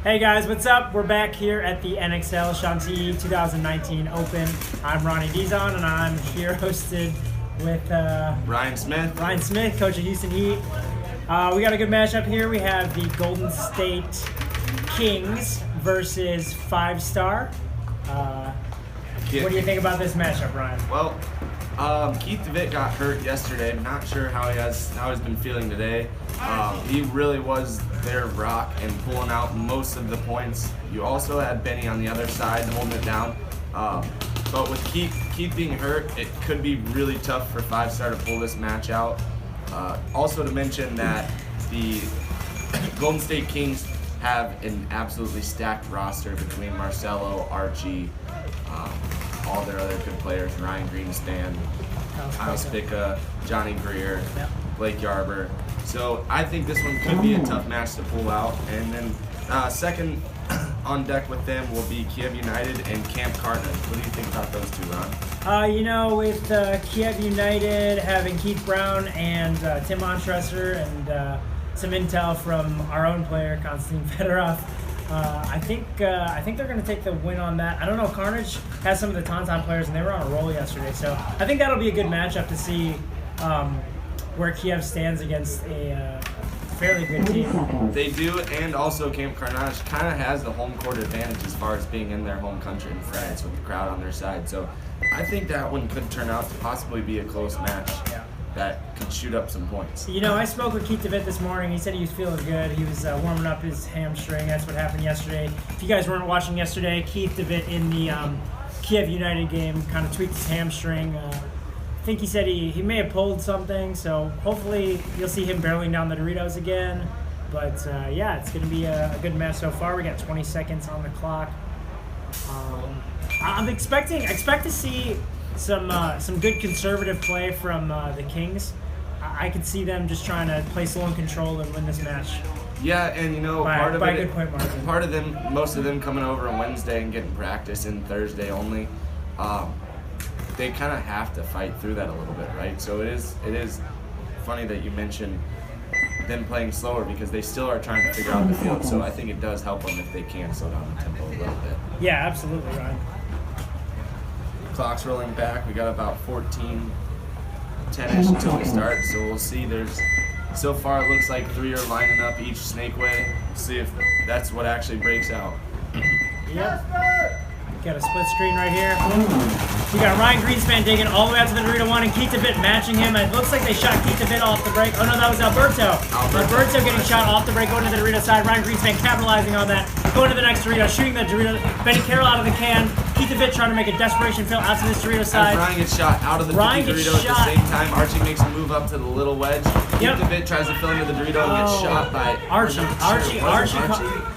Hey guys, what's up? We're back here at the NXL Chantilly 2019 Open. I'm Ronnie Dizon, and I'm here hosted with Ryan Smith, coach of Houston Heat. We got a good matchup here. We have the Golden State Kings versus FiveStar. What do you think about this matchup, Ryan? Well, Kyiv got hurt yesterday. I'm not sure how he's been feeling today. He really was their rock and pulling out most of the points. You also had Benny on the other side holding it down. But with Kyiv being hurt, it could be really tough for FiveStar to pull this match out. Also to mention that the Golden State Kings have an absolutely stacked roster between Marcelo, Archie, all their other good players, Ryan Greenspan, Kyle Spica, Johnny Greer, Blake Yarber. So I think this one could be a tough match to pull out. And then second on deck with them will be Kiev United and Camp Carnage. What do you think about those two, Ron? With Kiev United having Keith Brown and Tim Ontresser and some intel from our own player, Konstantin Fedorov, I think they're going to take the win on that. I don't know. Carnage has some of the Tauntaun players, and they were on a roll yesterday. So I think that'll be a good matchup to see where Kiev stands against a fairly good team. They do, and also Camp Carnage kind of has the home court advantage as far as being in their home country in France with the crowd on their side. So I think that one could turn out to possibly be a close match. Yeah. That could shoot up some points. You know, I spoke with Keith DeVitt this morning. He said he was feeling good. He was warming up his hamstring. That's what happened yesterday. If you guys weren't watching yesterday, Keith DeVitt in the Kiev United game kind of tweaked his hamstring. I think he said he may have pulled something, so hopefully you'll see him barreling down the Doritos again. But yeah, it's going to be a good match so far. We got 20 seconds on the clock. I'm expect to see some good conservative play from the Kings. I could see them just trying to play slow and control and win this match. Yeah, and you know, by a good point margin. Part of them, most of them coming over on Wednesday and getting practice in Thursday only. They kind of have to fight through that a little bit, right? So it is funny that you mentioned them playing slower because they still are trying to figure out the field. So I think it does help them if they can slow down the tempo a little bit. Yeah, absolutely, Ryan. Clock's rolling back. We got about 10-ish until we start, so we'll see. So far it looks like 3 are lining up each snake way. We'll see if that's what actually breaks out. Yep. Got a split screen right here. We got Ryan Greenspan digging all the way out to the Dorito 1 and Keith DeVitt matching him. It looks like they shot Keith DeVitt off the break. Oh no, that was Alberto. Alberto getting shot off the break, going to the Dorito side. Ryan Greenspan capitalizing on that. Going to the next Dorito, shooting the Dorito. Benny Carroll out of the can. Keith DeVitt trying to make a desperation fill out to this Dorito side. As Ryan gets shot out of the Dorito at the same time, Archie makes a move up to the little wedge. Keith DeVitt tries to fill into the Dorito and gets shot by Archie.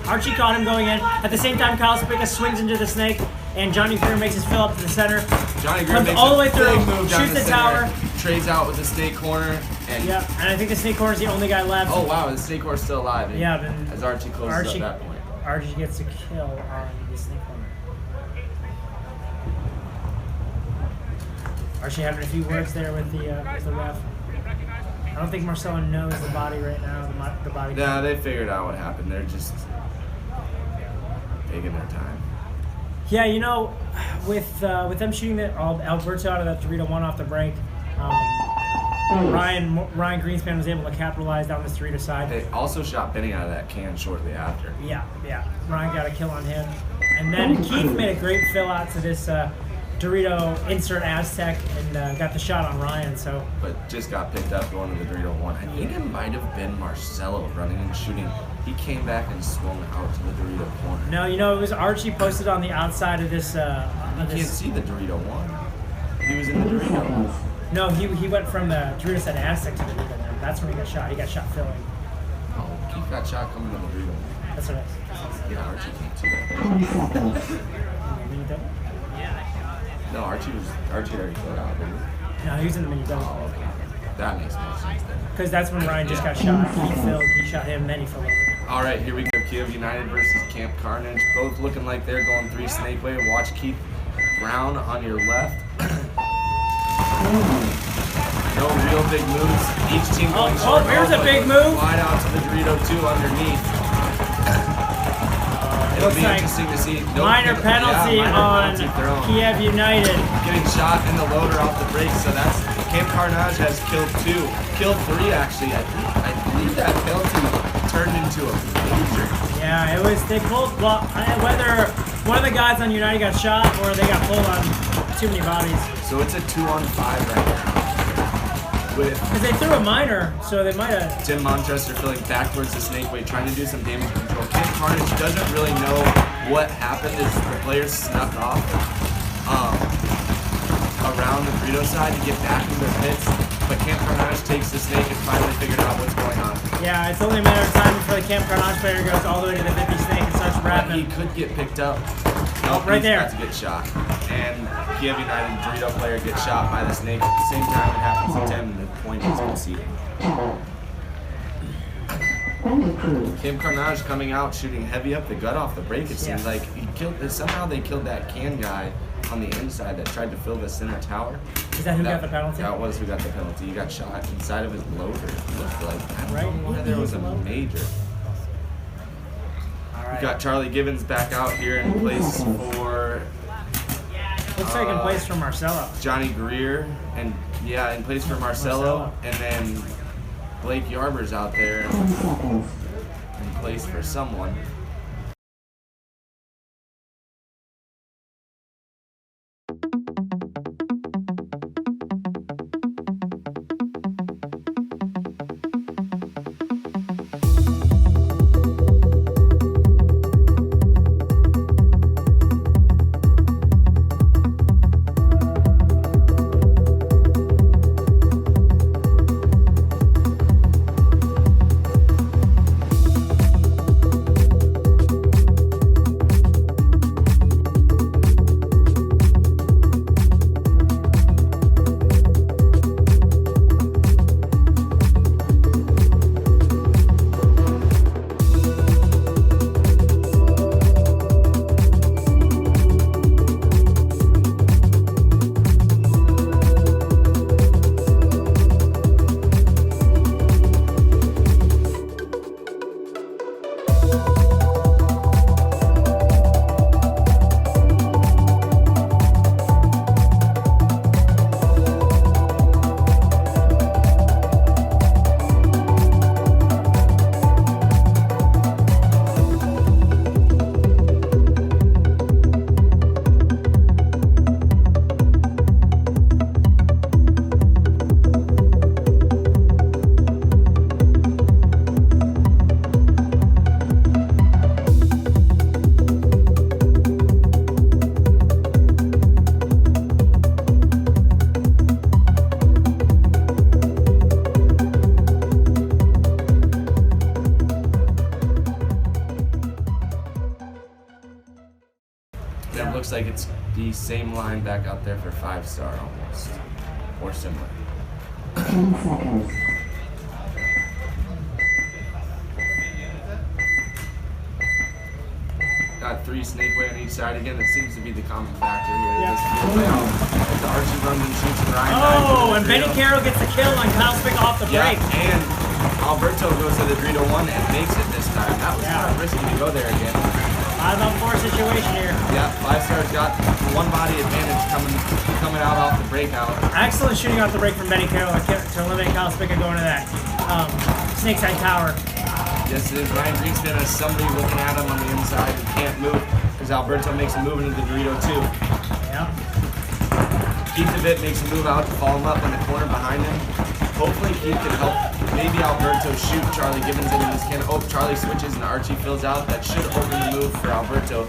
Archie caught him going in. At the same time, Kyle Spica swings into the snake, and Johnny Greer makes his fill up to the center. Johnny Greer makes all the way through, shoots the tower. Trades out with the snake corner. And I think the snake corner is the only guy left. Oh wow, the snake corner's still alive. Yeah, as Archie closes up that point. Archie gets a kill on the snake corner. Archie having a few words there with the ref. I don't think Marcelo knows the body right now. The body. Yeah, they figured out what happened. They're just taking their time. Yeah, you know, with them shooting Alberto out of that Dorito 1 off the break, Ryan Greenspan was able to capitalize down this Dorito side. They also shot Benny out of that can shortly after. Yeah. Ryan got a kill on him. And then Keith made a great fill out to this Dorito insert Aztec and got the shot on Ryan. But just got picked up going to the Dorito 1. I think it might have been Marcelo running and shooting. He came back and swung out to the Dorito corner. No, you know, it was Archie posted on the outside of this. You can't see the Dorito 1. He was in the Dorito. No, he went from the Dorito side Aztec to the Dorito 1. That's when he got shot. He got shot filling. Oh, Keith got shot coming to the Dorito 1. That's what it is. Yeah, Archie can't see that. No, Archie already filled out, didn't he? No, he was in the mini double. Oh, okay. That makes more sense then. Because that's when Ryan just got shot. He filled, he shot him, then he filled over. All right, here we go. Kiev United versus Camp Carnage. Both looking like they're going 3 snake way. Watch Keith Brown on your left. No real big moves. Each team going Oh, short. here's a big move. Wide out to the Dorito 2 underneath. It'll be interesting to see. Minor penalty on Kiev United. Getting shot in the loader off the break, so that's Camp Carnage has killed 2. Killed 3 actually. I believe that penalty turned into a major. Yeah, it was. They pulled. Well, whether one of the guys on United got shot or they got pulled on too many bodies. So it's a 2-on-5 right now. Because they threw a minor, so they might have. Tim Montrester filling back towards the snake way, trying to do some damage control. Camp Carnage doesn't really know what happened as the players snuck off around the Dorito side to get back into their pits. But Camp Carnage takes the snake and finally figured out what's going on. Yeah, it's only a matter of time before the Camp Carnage player goes all the way to the 50 snake and starts rapping. He could get picked up. Oh, right there. He's about to get shot. And Kiev United Dorito player gets shot by the snake at the same time it happens to Tim, and the point is conceded. Camp Carnage coming out, shooting heavy up the gut off the break. It seems like somehow they killed that can guy on the inside that tried to fill the center tower. Is that who got the penalty? That was who got the penalty. He got shot inside of his loader. It looked like, I don't know why there was a major. We got Charlie Gibbons back out here in place for. Looks like in place for Marcelo. Johnny Greer, and yeah, in place for Marcelo. And then Blake Yarber's out there in place for someone. It looks like it's the same line back out there for FiveStar almost, or similar. 10 seconds. Got 3 snake way on each side again. That seems to be the common factor here. Yeah. The Archie runs and shoots and Ryan. Oh, and Benny Carroll gets the kill on Kyle Spick off the break. Yeah, and Alberto goes to the Dorito 1 and makes it this time. That was kind of risky to go there again. 5-on-4 situation here. Yeah, FiveStar's got one body advantage coming out off the breakout. Excellent shooting off the break from Benny Carroll to eliminate Kyle Spick going to that snake side tower. Yes, it is. Ryan Greenspan has somebody looking at him on the inside who can't move because Alberto makes a move into the Dorito 2. Yeah. Keith DeVitt makes a move out to follow him up in the corner behind him. Hopefully Keith can help maybe Alberto shoot Charlie Gibbons into this can. Oh, Charlie switches and Archie fills out. That should open the move for Alberto.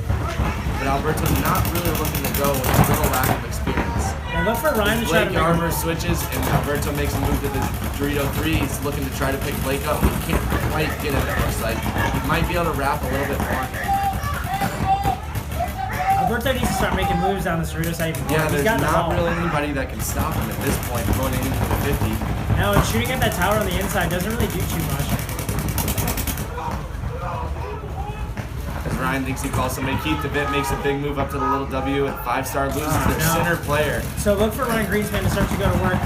But Alberto not really looking to go with a little lack of experience. And look for Ryan to try to Blake Yarber switches and Alberto makes a move to the Dorito 3. He's looking to try to pick Blake up. He can't quite get it, it looks like. He might be able to wrap a little bit more. Alberto needs to start making moves down this Dorito side. Yeah, there's not really anybody that can stop him at this point going into the 50. No, and shooting at that tower on the inside doesn't really do too much. As Ryan thinks he calls somebody, Keith DeVitt makes a big move up to the little W, and FiveStar loses their center player. So look for Ryan Greenspan to start to go to work.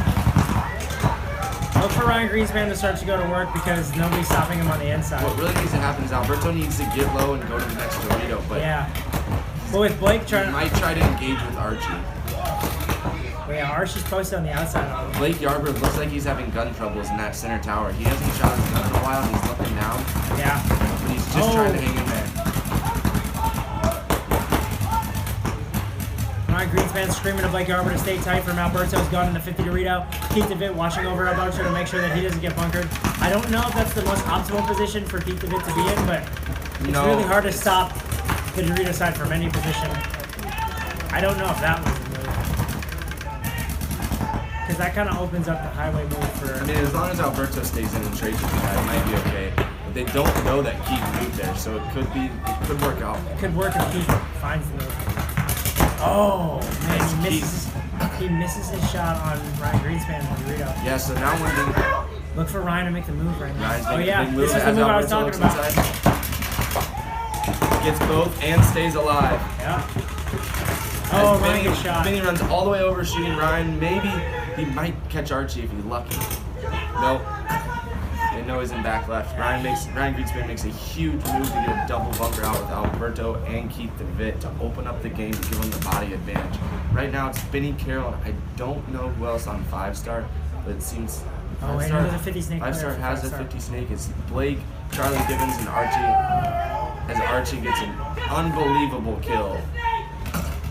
Look for Ryan Greenspan to start to go to work because nobody's stopping him on the inside. What really needs to happen is Alberto needs to get low and go to the next Dorito, but yeah. But with Blake trying, he might try to engage with Archie. Well, yeah, Archie's posted on the outside. Blake Yarbrough looks like he's having gun troubles in that center tower. He hasn't shot his gun in a while, and he's looking down. Yeah. But he's just trying to hang in there. Ryan Greenspan screaming to Blake Yarbrough to stay tight from Alberto's gun in the 50 Dorito. Keith DeVitt watching over Alberto to make sure that he doesn't get bunkered. I don't know if that's the most optimal position for Keith DeVitt to be in, but it's really hard to stop the Dorito side from any position. I don't know if that was the move. Because that kind of opens up the highway move for... I mean, as long as Alberto stays in and trades with the guy, it might be okay. But they don't know that Keith moved there, so it could work out. It could work if Keith finds the move. Oh, man, he misses his shot on Ryan Greenspan and Dorito. Yeah, so now when they... Look for Ryan to make the move right now. Ryan's Oh yeah, big this is the move I was talking about. Gets both and stays alive. Yeah. Oh, Ryan gets shot. Benny runs all the way over shooting Ryan. Maybe he might catch Archie if he's lucky. Nope. They know he's in back left. Ryan Greenspan makes a huge move to get a double bunker out with Alberto and Keith DeVitt to open up the game and give him the body advantage. Right now it's Benny Carroll, and I don't know who else on FiveStar, but it seems Oh, wait, there's a 50 snake. FiveStar has a 50 snake. It's Blake, Charlie Gibbons, and Archie. As Archie gets an unbelievable kill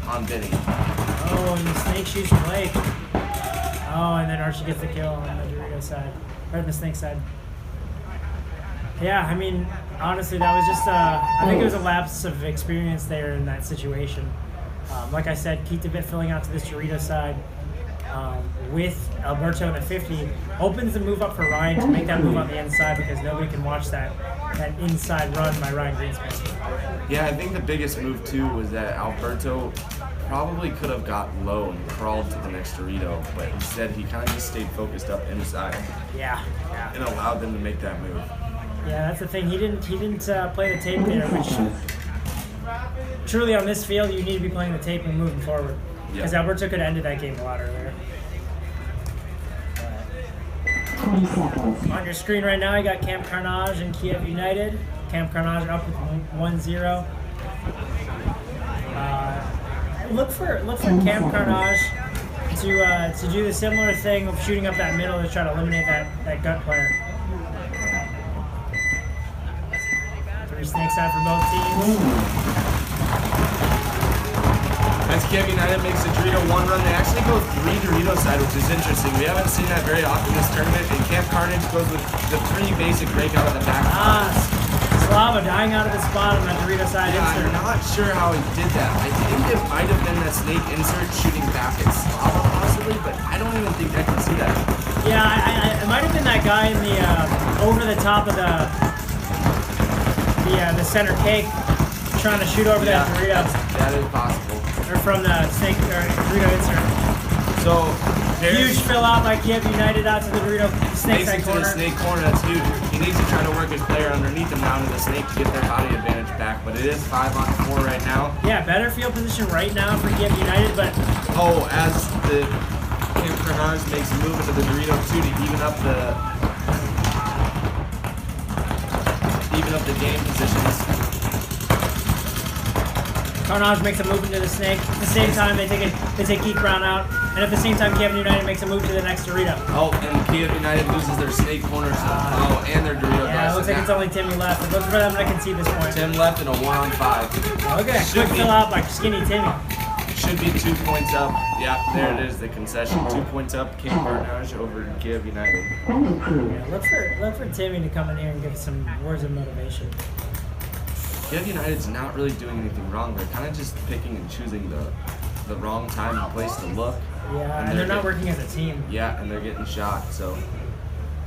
on Benny. Oh, and the snake shoots Blake. Oh, and then Archie gets the kill on the Dorito side, or the snake side. Yeah, I mean, honestly, that was just I think it was a lapse of experience there in that situation. Like I said, Keith DeVitt filling out to this Dorito side with Alberto in the 50 opens the move up for Ryan to make that move on the inside because nobody can watch that inside run by Ryan Greenspan. Yeah, I think the biggest move too was that Alberto probably could have got low and crawled to the next Dorito, but instead he kind of just stayed focused up inside. Yeah. And allowed them to make that move. Yeah, that's the thing. He didn't play the tape there, which truly on this field you need to be playing the tape and moving forward. Because Alberto could have ended that game a lot earlier. 20 seconds. On your screen right now, you got Camp Carnage and Kiev United. Camp Carnage up with 1-0. Look for Camp Carnage to do the similar thing of shooting up that middle to try to eliminate that gut player. 3 snakes out for both teams. As Kiev United makes a Dorito 1 run, they actually go 3 Dorito side, which is interesting. We haven't seen that very often in this tournament, and Camp Carnage goes with the 3 basic breakout of the back. Slava dying out of the spot on that Dorito side insert. I'm not sure how he did that. I think it might have been that snake insert shooting back at Slava possibly, but I don't even think I can see that. Yeah, it might have been that guy in the over the top of the center cake trying to shoot over that Dorito. That is possible. Or from the snake or Dorito insert. So huge fill out by Kiev United out to the Dorito snake side corner. To the snake corner, that's huge. He needs to try to work his player underneath him down to the snake to get their body advantage back, but it is 5-on-4 right now. Yeah, better field position right now for Kiev United, but as the Camp Carnage makes a move into the Dorito 2 to even up the game positions. Carnage makes a move into the snake. At the same time, they take Keith Brown out, and at the same time, Kiev United makes a move to the next Dorito. Oh, and Kiev United loses their snake corner, and their Dorito. Yeah, it looks like it's only Timmy left. It looks for them to concede this point. Tim left in a 1-on-5. Okay, quick fill out by Skinny Timmy. Should be 2 points up. Yeah, there it is, the concession. 2 points up, Camp Carnage over Kiev United. Yeah, look for Timmy to come in here and give some words of motivation. Kiev United's not really doing anything wrong. They're kind of just picking and choosing the wrong time and place to look. Yeah, and they're not working as a team. Yeah, and they're getting shot. So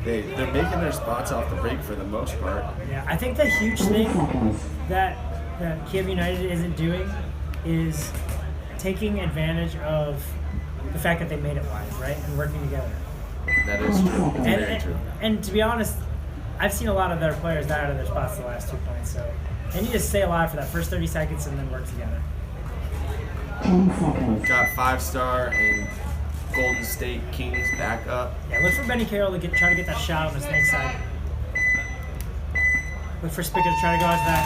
they're making their spots off the break for the most part. Yeah, I think the huge thing that Kiev United isn't doing is taking advantage of the fact that they made it wide, right, and working together. That is true. It's very true. And to be honest, I've seen a lot of their players die out of their spots the last 2 points, so they need to stay alive for that first 30 seconds and then work together. 10 seconds. Got FiveStar and Golden State Kings back up. Yeah, look for Benny Carroll to try to get that shot on the snake side. Look for Spica to try to go out to that.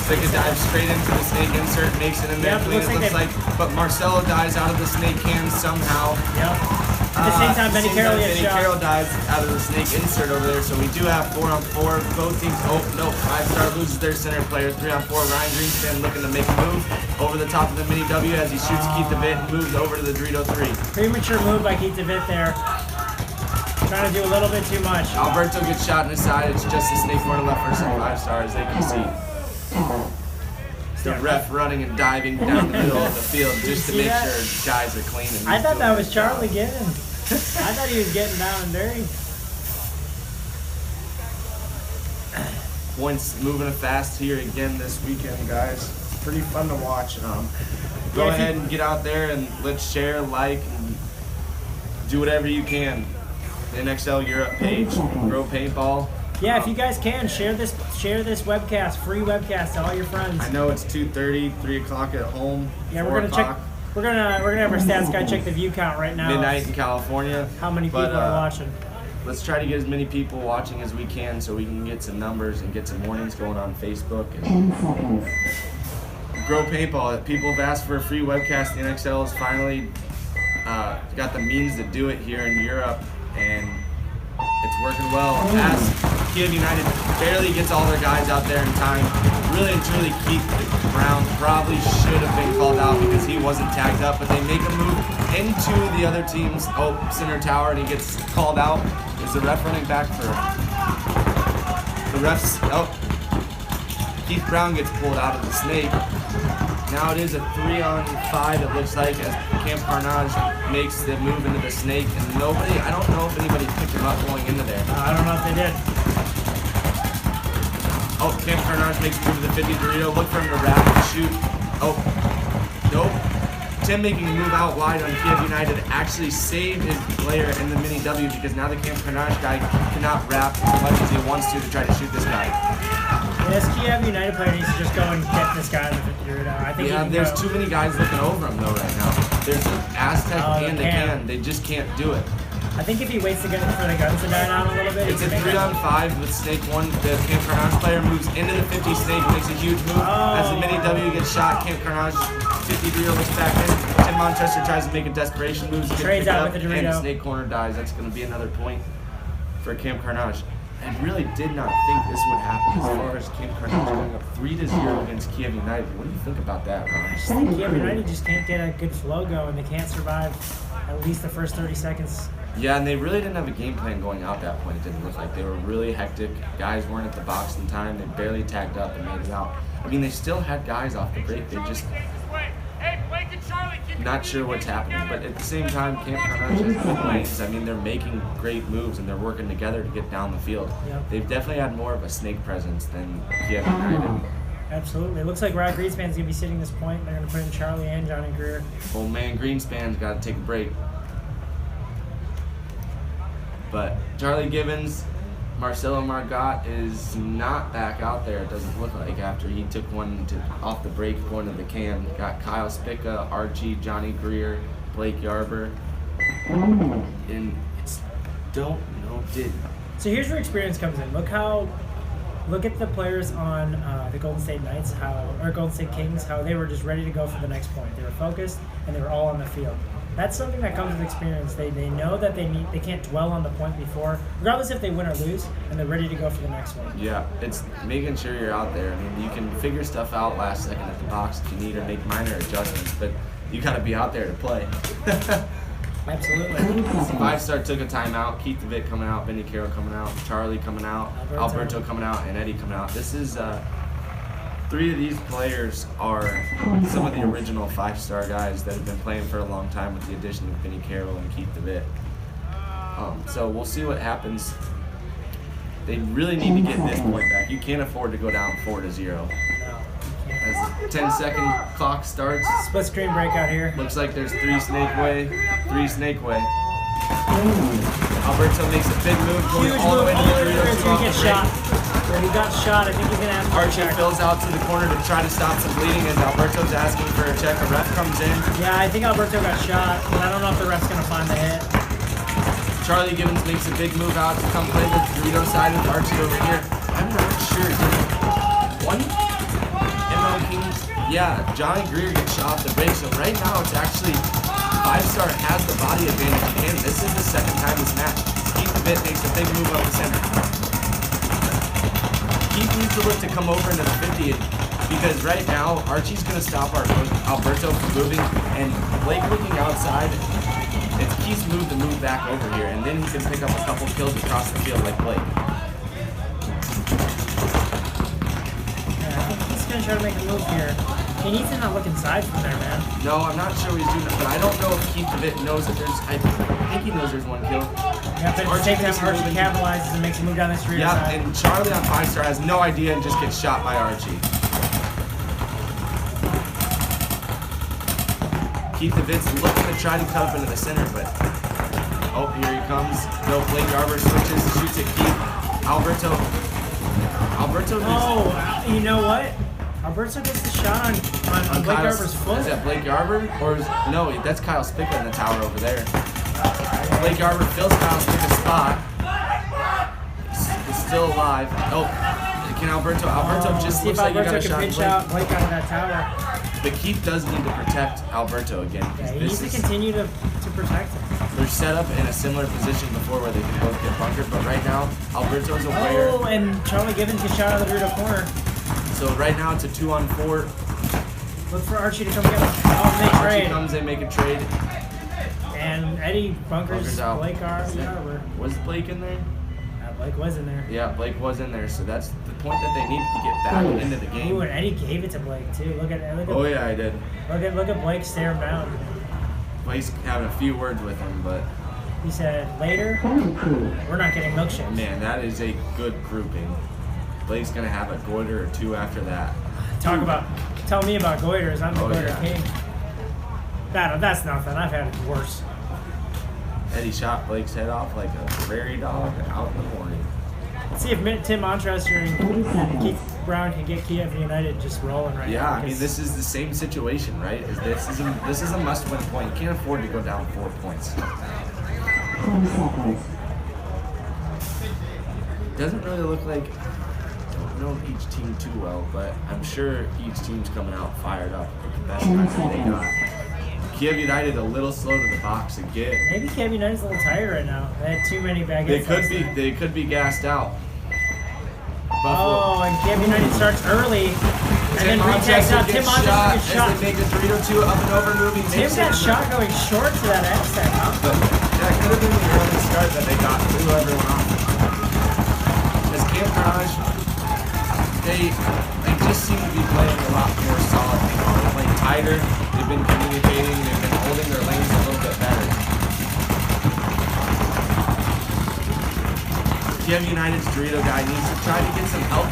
Spica dives straight into the snake insert, makes it in there. Yep, Clean, it looks like, but Marcelo dives out of the snake can somehow. Yep. At the same time, Benny Carroll gets shot. Benny Carroll dives out of the snake insert over there, so we do have 4-on-4. Both teams, oh no, FiveStar loses their center player. 3-on-4, Ryan Greenspan looking to make a move over the top of the mini W as he shoots Keith DeVitt and moves over to the Dorito 3. Premature move by Keith DeVitt there. Trying to do a little bit too much. Alberto gets shot in the side. It's just a snake corner left for some FiveStar, as they can see. The ref running and diving down the middle of the field just to make sure guys are clean. And I thought that was Charlie Gibbons. I thought he was getting down and dirty. Points moving fast here again this weekend, guys. It's pretty fun to watch. Go ahead and get out there and let's share, like, and do whatever you can. NXL Europe page, Grow Paintball. Yeah, if you guys can share this webcast, free webcast to all your friends. I know it's 2:30, 3 o'clock at home. Yeah, we're gonna check. We're gonna have our stats guy check the view count right now. Midnight in California. How many people are watching? Let's try to get as many people watching as we can so we can get some numbers and get some warnings going on Facebook. And 10 seconds. Grow Paintball. People have asked for a free webcast. The NXL has finally got the means to do it here in Europe, and it's working well. As Kiev United barely gets all their guys out there in time. Really and truly, Keith Brown probably should have been called out because he wasn't tagged up, but they make a move into the other team's center tower, and he gets called out. Is the ref running back for the refs? Keith Brown gets pulled out of the snake. Now it is a 3-on-5, it looks like, as Camp Carnage makes the move into the snake, and nobody, I don't know if anybody picked him up going into there. I don't know if they did. Oh, Camp Carnage makes a move to the 50 Dorito. Look for him to wrap and shoot. Oh, nope. Tim making a move out wide on Kiev United actually saved his player in the mini W because now the Camp Carnage guy cannot wrap as much as he wants to try to shoot this guy. This Kiev United player needs to just go and get this guy in the 50 Dorito. I think there's too many guys looking over him though right now. There's an Aztec and the can. They just can't do it. I think if he waits to get for the guns to die down a little bit. It's a 3-on-5 with Snake 1. The Camp Carnage player moves into the 50 Snake, makes a huge move. As the mini W gets shot, Camp Carnage 50 Dorito looks back in. Tim Monchester tries to make a desperation move. Trades out with the Dorito. And Snake Corner dies. That's going to be another point for Camp Carnage. I really did not think this would happen as far as Camp Carnage going up 3-0 against Kiev United. What do you think about that, Ron? I just think Kiev United just can't get a good flow going. They can't survive at least the first 30 seconds. Yeah, and they really didn't have a game plan going out that point. It didn't look like they were really hectic. Guys weren't at the box in time. They barely tagged up and made it out. I mean, they still had guys off the break. They just not sure what's happening. But at the same time, Camp Carnage has good lanes. I mean, they're making great moves and they're working together to get down the field. Yep. They've definitely had more of a snake presence than Kiev United. Absolutely. It looks like Rod Greenspan's going to be sitting this point. They're going to put in Charlie and Johnny Greer. Old man Greenspan's got to take a break. But Charlie Gibbons, Marcelo Margot is not back out there, it doesn't look like, after he took one off the break going to the can. Got Kyle Spica, Archie, Johnny Greer, Blake Yarber. And it's don't know did. So here's where experience comes in. Look at the players on the Golden State Knights, or Golden State Kings, how they were just ready to go for the next point. They were focused and they were all on the field. That's something that comes with experience. They know that they can't dwell on the point before, regardless if they win or lose, and they're ready to go for the next one. Yeah, it's making sure you're out there. I mean, you can figure stuff out last second at the box if you need or make minor adjustments, but you got to be out there to play. Absolutely. FiveStar took a timeout. Keith DeVitt coming out, Benny Carroll coming out, Charlie coming out, Alberto coming out, and Eddie coming out. This is 3 of these players are some of the original FiveStar guys that have been playing for a long time with the addition of Benny Carroll and Keith DeVitt. So we'll see what happens. They really need to get this point back. You can't afford to go down 4-0. No, As the 10-second clock starts, split screen breakout here. looks like there's 3 snake way. Alberto makes a big move going Huge all the move way to all the the way to Dorito the 2 off get the break. shot. So he got shot. I think he's gonna have to Archie check. fills out to the corner to try to stop some bleeding as Alberto's asking for a check. A ref comes in. Yeah, I think Alberto got shot, but I don't know if the ref's gonna find the hit. Charlie Gibbons makes a big move out to come play the Dorito side with Archie over here. I'm not sure. One ML King. Yeah, Johnny Greer gets shot off the break. So right now it's actually FiveStar has the body advantage again. This is the second time this match. Keith the Bit makes a big move up the center. Keith needs to look to come over into the 50 because right now Archie's going to stop Alberto from moving, and Blake looking outside. It's Keith's move to move back over here, and then he can pick up a couple kills across the field like Blake. Yeah, I think he's gonna try to make a move here. He needs to not look inside from there, man. No, I'm not sure what he's doing, but I don't know if Keith the Bit knows that there's. I think he knows there's one kill. Yeah, but at the same time, Archie capitalizes and makes a move down the street. Yeah, side. and Charlie on FiveStar has no idea and just gets shot by Archie. Keith the Bit's looking to try to cut up into the center, but oh, here he comes. No, Blake Garber switches, shoots at Keith. Alberto just, Oh, you know what? Alberto gets the shot on Blake Garber's foot. Is that Blake Garber? Or is, no, that's Kyle Spica in the tower over there. Blake Garber fills Kyle Spica's spot. He's still alive. Oh, can Alberto just See looks if like he got Alberto a can shot. pinch out Blake out of that tower. But Keith does need to protect Alberto again. Yeah, he needs to continue to protect him. They're set up in a similar position before where they can both get bunkered, but right now, Alberto's aware. Oh, and Charlie Gibbons gets shot out of the Dorito corner. So right now it's a 2-on-4. Look for Archie to come get him. Oh, they Archie trade. comes, they make a trade. And Eddie bunkers out. Blake Garber. Was Blake in there? Blake was in there. Yeah, Blake was in there, so that's the point that they needed to get back into the game. Ooh, and Eddie gave it to Blake too. Look at Oh yeah, I did. look at Blake stare him down. Blake's having a few words with him, but He said, later, we're not getting milkshakes. man, that is a good grouping. Blake's gonna have a goiter or two after that. Tell me about goiters. I'm the goiter yeah. king. That's nothing. I've had it worse. Eddie shot Blake's head off like a prairie dog out in the morning. Let's see if Tim Montrester and Keith Brown can get Kiev United just rolling right now. Yeah, I mean this is the same situation, right? This is a must-win point. You can't afford to go down 4 points. 20 seconds. Doesn't really look like, I don't know each team too well, but I'm sure each team's coming out fired up with the best guys that they got. Kiev United a little slow to the box again. Maybe Kiev United's a little tired right now. They had too many bad hits. They could be gassed out. Oh, and Kiev United starts early. And then retakes out. Tim Montrester gets shot. As they make a 3-2 up and over moving. Tim got shot going short to that X-Tech, huh? But that could have been the early start that they got through everyone off. As Carnage, they just seem to be playing a lot more solid. They're playing tighter. They've been communicating. They've been holding their lanes a little bit better. Kiev United's Dorito guy needs to try to get some help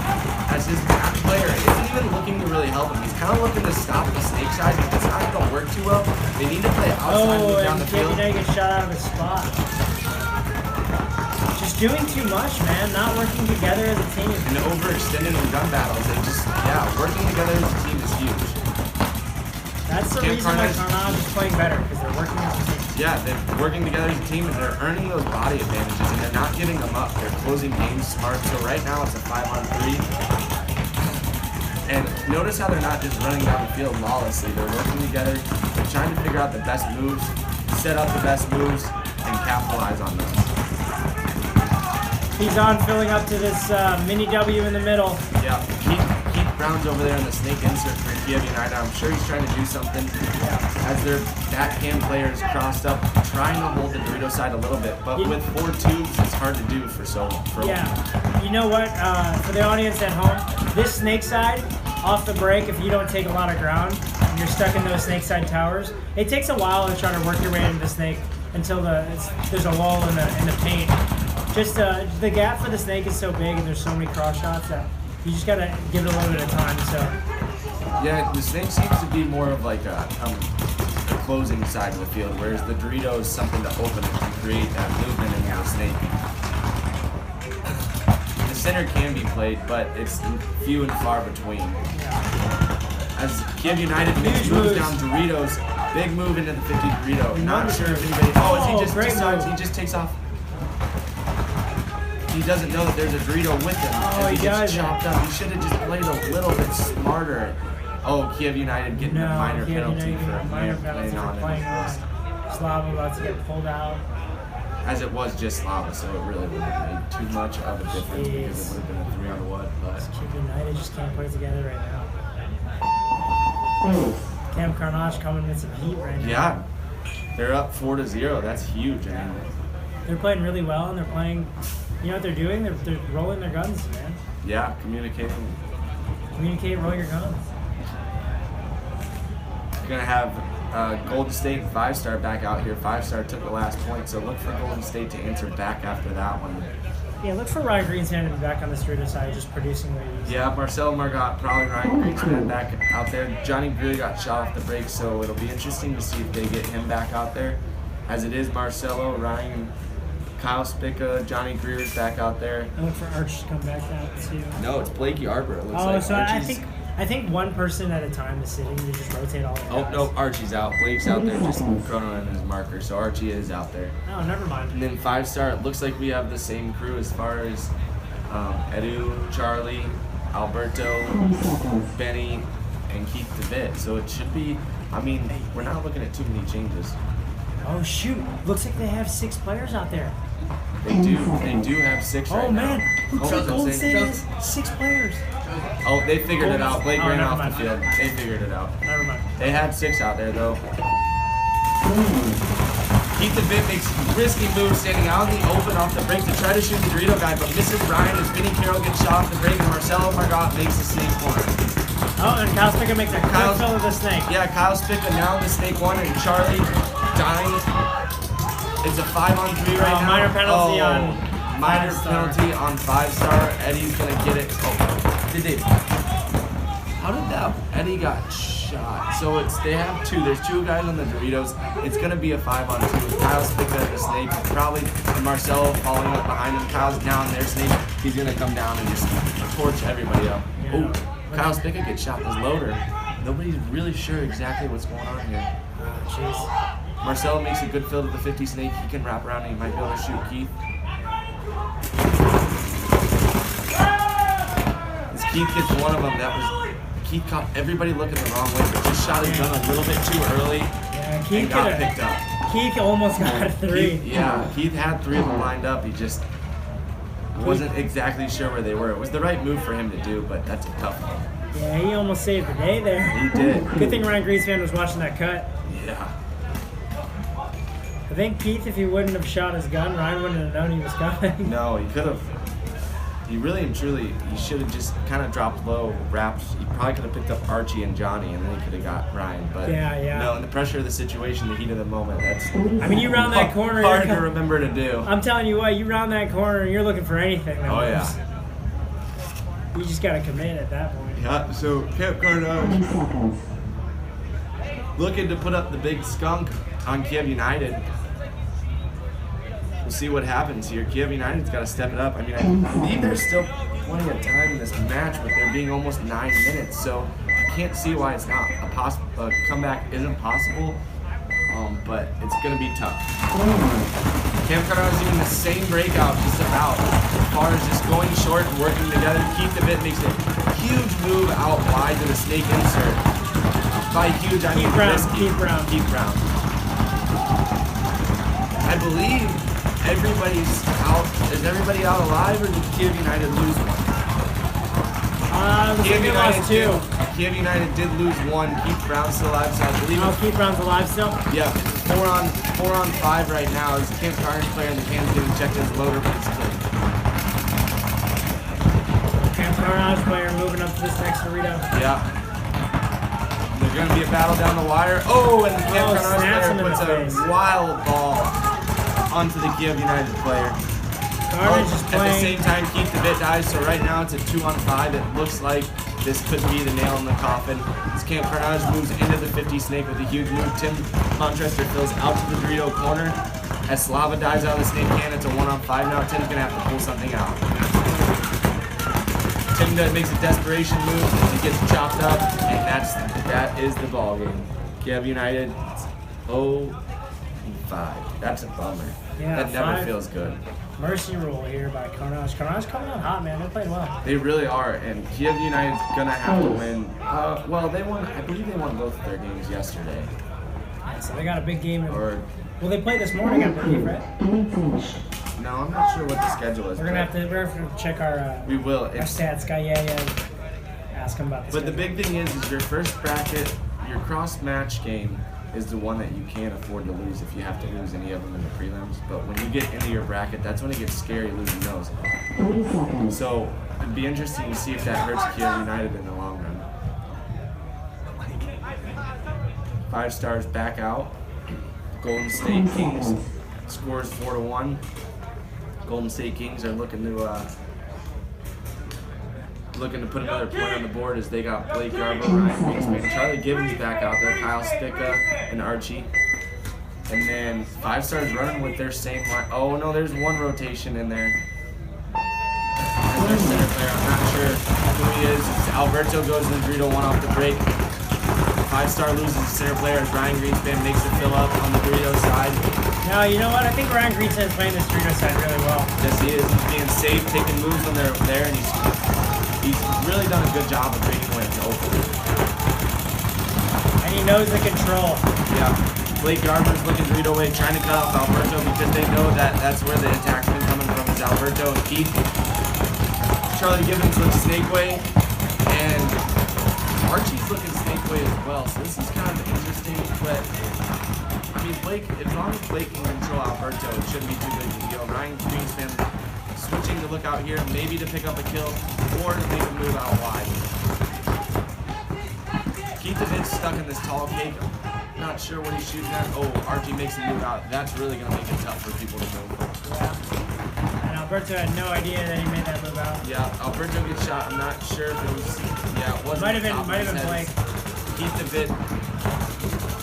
as his back player isn't even looking to really help him. He's kind of looking to stop the snake side, but it's not going to work too well. They need to play outside move down the Kiev field. United gets shot out of his spot. Just doing too much, man. Not working together as a team. And overextending in gun battles, working together as a team is huge. That's the reason why Carnage is playing better, because they're working as a team. Yeah, they're working together as a team and they're earning those body advantages and they're not giving them up. They're closing games smart. So right now it's a 5-on-3. And notice how they're not just running down the field lawlessly. They're working together. They're trying to figure out the best moves, set up the best moves, and capitalize on those. He's on filling up to this mini W in the middle. Yeah, Keith Brown's over there in the snake insert for Kiev United. I'm sure he's trying to do something as their backhand players crossed up, trying to hold the Dorito side a little bit. But with 4 tubes, it's hard to do for so long. Yeah, you know what? For the audience at home, this snake side, off the break, if you don't take a lot of ground and you're stuck in those snake side towers, it takes a while to try to work your way into the snake until there's a lull in the paint. Just the gap for the snake is so big and there's so many cross shots that you just gotta give it a little bit of time. So yeah, the snake seems to be more of like the closing side of the field, whereas the Dorito is something to open it and create that movement into the snake. The center can be played, but it's few and far between. As Kiev United makes moves down Doritos, big move into the 50 Dorito. Not sure if anybody. Oh, is he just decides he just takes off? He doesn't know that there's a Dorito with him. As he gets chopped up. He should have just played a little bit smarter. Oh, Kiev United getting a minor penalty for playing on it. Slava about to get pulled out. As it was just Slava, so it really wouldn't have made too much of a difference because it would have been a 3-on-1. But Kiev United just can't put it together right now. Cam Carnage coming with some heat right now. Yeah, they're up 4-0. That's huge. I mean, they're playing really well, and they're playing. You know what they're doing? They're rolling their guns, man. Yeah, communicate, roll your guns. We're gonna have Golden State and FiveStar back out here. FiveStar took the last point, so look for Golden State to answer back after that one. Yeah, look for Ryan Greenspan to be back on the Streeter side, just producing what he's. Yeah, Marcel Margot, probably Ryan Greenspan back out there. Johnny Greer got shot off the break, so it'll be interesting to see if they get him back out there. As it is Marcelo, Ryan, Kyle Spica, Johnny Greer's back out there. I look for Arch to come back out too. No, it's Blakey Arbor. It looks oh, like so Archie's... I think one person at a time is sitting. You just rotate all the guys. Oh, no, Archie's out. Blake's out there just chronoing his marker, so Archie is out there. Oh, never mind. And then FiveStar, it looks like we have the same crew as far as Edu, Charlie, Alberto, Benny, and Keith DeVitt. So it should be, I mean, we're not looking at too many changes. Oh, shoot. Looks like they have 6 players out there. They do have 6 right now. Oh, man. Looks like Golden State has 6 players. Oh, they figured it out. Blake ran off the field. They figured it out. Never mind. They had 6 out there, though. Keith DeVitt makes risky moves standing out in the open off the break to try to shoot the Dorito guy, but misses Ryan as Vinny Carroll gets shot off the break and Marcelo Margot makes the snake corner. Oh, and Kyle Spica makes a quick fill of the snake. Yeah, Kyle Spica now in the snake one, and Charlie dying. It's a 5-on-3 right now. Minor penalty on minor FiveStar. penalty on FiveStar. Eddie's gonna get it. Oh, did they? How did that? Eddie got shot. So they have 2. There's 2 guys on the Doritos. It's gonna be a 5-on-2. Kyle Spica at the snake. Probably Marcelo following up behind him. Kyle's down there. Snake. He's gonna come down and just torch everybody up. Oh, Kyle Spica gets shot with his loader. Nobody's really sure exactly what's going on here. Jeez. Marcelo makes a good fill to the 50 snake. He can wrap around and he might be able to shoot Keith. As Keith gets one of them, Keith caught everybody looking the wrong way, but just shot his gun a little bit too early and got picked up. Keith almost got 3. Keith had 3 of them lined up. He just wasn't exactly sure where they were. It was the right move for him to do, but that's a tough one. Yeah, he almost saved the day there. He did. Good thing Ryan Greenspan was watching that cut. Yeah. I think Keith, if he wouldn't have shot his gun, Ryan wouldn't have known he was coming. No, he could have. He really and truly, he should have just kind of dropped low, wrapped. He probably could have picked up Archie and Johnny, and then he could have got Ryan. But no, in the pressure of the situation, the heat of the moment, that's. I mean, you round that corner. Hard to remember to do. I'm telling you what, you round that corner, and you're looking for anything. Oh yeah. You just gotta commit at that point. Yeah. So Camp Carnage looking to put up the big skunk on Kiev United. We'll see what happens here. Kiev United's got to step it up. I mean, I believe there's still plenty of time in this match, with there being almost 9 minutes. So I can't see why it's not a comeback isn't possible. But it's going to be tough. Camp Carnage is doing the same breakout just about, as far as just going short and working together. Keith DeVitt makes a huge move out wide to the snake insert. By huge, I mean Keith Brown. I believe everybody's out. Is everybody out alive, or did Kiev United lose one? Kiev United lost 2. Kiev United did lose 1. Keith Brown's still alive, so I believe. Oh, Keith Brown's alive still? Yeah, 4 on 5 right now. As Camp Carnage player in the can's getting checked as loader, but it's clear. Camp Carnage player moving up to this next Dorito. Yeah. There's going to be a battle down the wire. Oh, and the Camp Carnage player puts a wild ball onto the Kiev United player. Carnage is playing. At the same time, Keith DeVitt dies, so right now it's a 2-on-5. It looks like this could be the nail in the coffin. As Camp Carnage moves into the 50 snake with a huge move. Tim Montrester fills out to the Dorito corner. As Slava dives out of the snake can, it's a 1-on-5 now. Tim's going to have to pull something out. Gandia makes a desperation move, and he gets chopped up, and that is the ball game. Kiev United 0-5. That's a bummer. Yeah, that never 5. feels good. Mercy rule here by Carnage. Carnage coming on hot, man. They're playing well. They really are, and Kiev United's gonna have to win. Well, they won. I believe they won both of their games yesterday. Yeah, so they got a big game. Or Well, they played this morning, I believe, right? no, I'm not sure what the schedule is. We're gonna have to check our We will. our stats guy. Yeah. Ask him about this. But the big thing is your first bracket, your cross match game is the one that you can't afford to lose if you have to lose any of them in the prelims. But when you get into your bracket, that's when it gets scary losing those. So it'd be interesting to see if that hurts Kiev United in the long run. FiveStar's back out. Golden State Kings scores 4-1. Golden State Kings are looking to put another point on the board as they got Blake Garber, Ryan Greenspan, Charlie Gibbons back out there, Kyle Spica, and Archie. And then FiveStar's running with their same line. Oh no, there's one rotation in there. As their center player, I'm not sure who he is. Alberto goes in the Dorito 1 off the break. FiveStar loses the center player as Ryan Greenspan makes the fill up on the Dorito side. No, you know what? I think Ryan Greenspan is playing this Dorito side really well. Yes, he is. He's being safe, taking moves when they're there, and he's really done a good job of bringing wins over. And he knows the control. Yeah. Blake Garber's looking Dorito away, trying to cut off Alberto because they know that that's where the attack's been coming from is Alberto and Keith. Charlie Gibbons looks snake way, and Archie's looking snake way as well. So this is kind of interesting, but I mean, Blake, as long as Blake can control Alberto, it shouldn't be too big of a deal. Ryan Greenspan switching to look out here, maybe to pick up a kill or to make a move out wide. Keith is stuck in this tall cake. Not sure what he's shooting at. Oh, Archie makes a move out. That's really going to make it tough for people to move. Yeah. And Alberto had no idea that he made that move out. Yeah, Alberto gets shot. I'm not sure if it was. Yeah, it wasn't. Might have been Blake. Keith a bit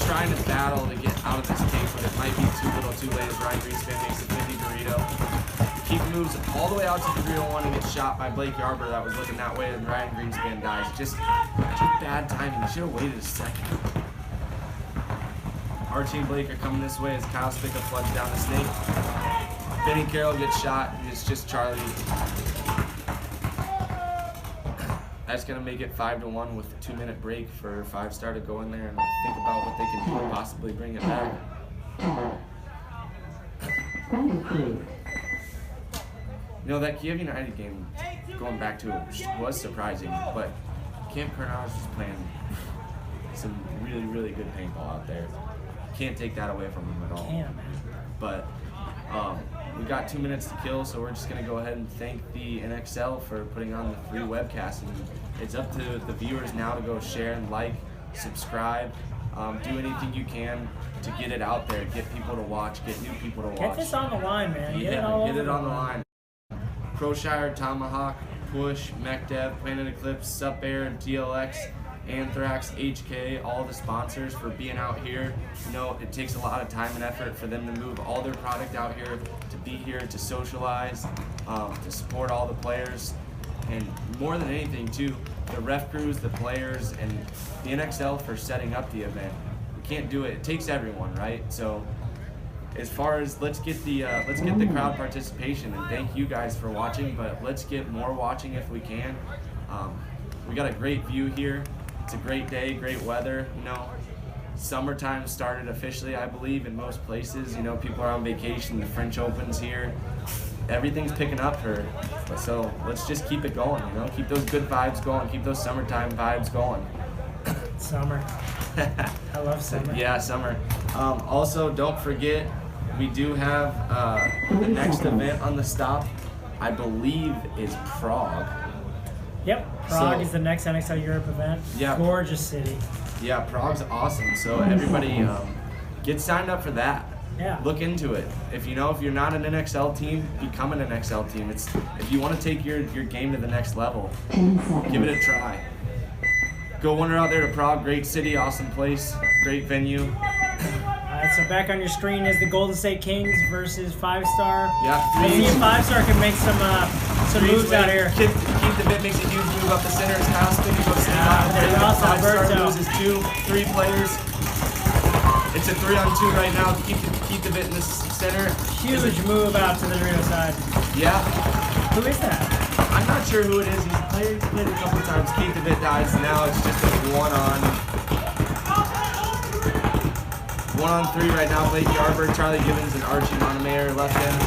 trying to battle to get out of this cake, but it might be too little too late as Ryan Greenspan makes a 50 Dorito. Keith moves all the way out to the Dorito 1 and gets shot by Blake Garber that was looking that way, and Ryan Greenspan dies. Just bad timing. You should have waited a second. Archie and Blake are coming this way as Kyle Spica floods down the snake. Benny Carroll gets shot, and it's just Charlie. That's going to make it 5-1 with a 2-minute break for FiveStar to go in there and think about what they can do to possibly bring it back. You know, that Kiev United game, going back to it, was surprising, but Camp Carnage is playing some really, really good paintball out there. Can't take that away from them at all. Can't, man. But we got 2 minutes to kill, so we're just going to go ahead and thank the NXL for putting on the free webcast. And it's up to the viewers now to go share and like, subscribe, do anything you can to get it out there, get people to watch, get new people to watch. Get this on the line, man. Get it on the line. Crowshire, Tomahawk, Push, MechDev, Planet Eclipse, Sup Air, DLX, Anthrax, HK, all the sponsors for being out here. You know, it takes a lot of time and effort for them to move all their product out here, to be here, to socialize, to support all the players, and more than anything too, the ref crews, the players, and the NXL for setting up the event. We can't do it. It takes everyone, right? So as far as let's get the crowd participation, and thank you guys for watching, but let's get more watching if we can. We got a great view here. It's a great day, great weather. You know, summertime started officially, I believe, in most places. You know, people are on vacation. The French Open's here. Everything's picking up here. So let's just keep it going. You know, keep those good vibes going. Keep those summertime vibes going. Summer. I love summer. Yeah, summer. Also, don't forget, we do have the next event on the stop, I believe, is Prague. Yep, Prague is the next NXL Europe event. Yeah. Gorgeous city. Yeah, Prague's awesome. So everybody get signed up for that. Yeah. Look into it. If you're not an NXL team, become an NXL team. If you want to take your game to the next level, give it a try. Go wander out there to Prague. Great city, awesome place, great venue. Alright, so back on your screen is the Golden State Kings versus FiveStar. Yeah, Let's see if FiveStar can make some some moves out here. Keith DeVitt makes a huge move up the center. His house spin. He goes to the top. there's also FiveStar Alberto. loses 3 players. It's a 3-on-2 right now. Keith DeVitt in the center. Huge move out to the Rio side. Yeah. Who is that? I'm not sure who it is. He's played a couple times. Keith DeVitt dies. Now it's just a 1-on-3 right now. Blake Yarber, Charlie Gibbons, and Archie Montemayor left him.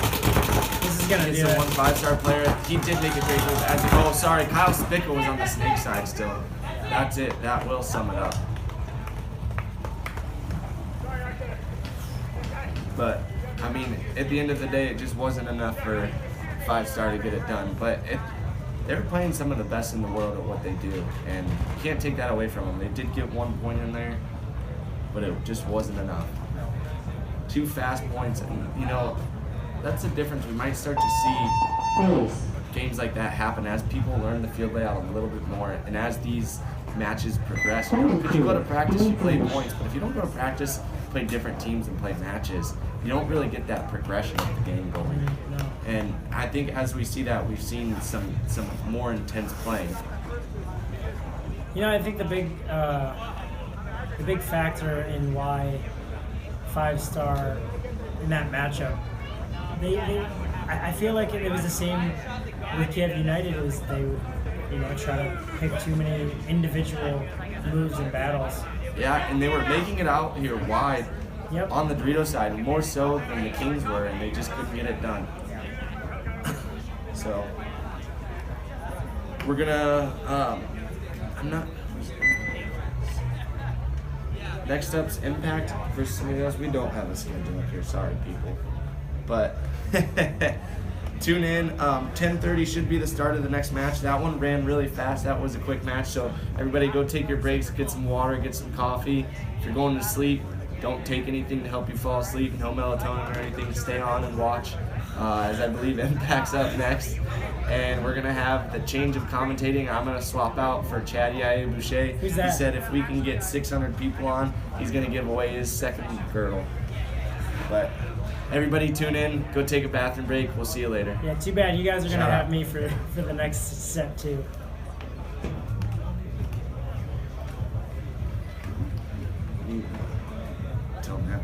This is gonna It's do a it. 1 5-star player. He did make a great move. Oh, sorry. Kyle Spickle was on the snake side still. That's it. That will sum it up. But, I mean, at the end of the day, it just wasn't enough for FiveStar to get it done. But they're playing some of the best in the world at what they do. And you can't take that away from them. They did get 1 point in there, but it just wasn't enough. 2 fast points, and, you know, that's the difference. We might start to see games like that happen as people learn the field layout a little bit more, and as these matches progress. You know, because you go to practice, you play points, but if you don't go to practice, play different teams and play matches, you don't really get that progression of the game going. No. And I think as we see that, we've seen some more intense playing. You know, I think the big factor in why FiveStar in that matchup, I feel like it was the same with Kiev United. It was they would, try to pick too many individual moves in battles. Yeah, and they were making it out here wide. Yep. On the Dorito side, more so than the Kings were, and they just couldn't get it done. So we're gonna. I'm not. Next up's Impact versus somebody else. We don't have a schedule up here. Sorry, people. But tune in. 10:30 should be the start of the next match. That one ran really fast. That was a quick match. So everybody, go take your breaks, get some water, get some coffee. If you're going to sleep, don't take anything to help you fall asleep. No melatonin or anything. Stay on and watch. As I believe Impact's up next. And we're going to have the change of commentating. I'm going to swap out for Chad Boucher. Who's that? He said if we can get 600 people on, he's going to give away his second girdle. But everybody tune in. Go take a bathroom break. We'll see you later. Yeah, too bad you guys are going to Shout have out. me for the next set too. Tell him that.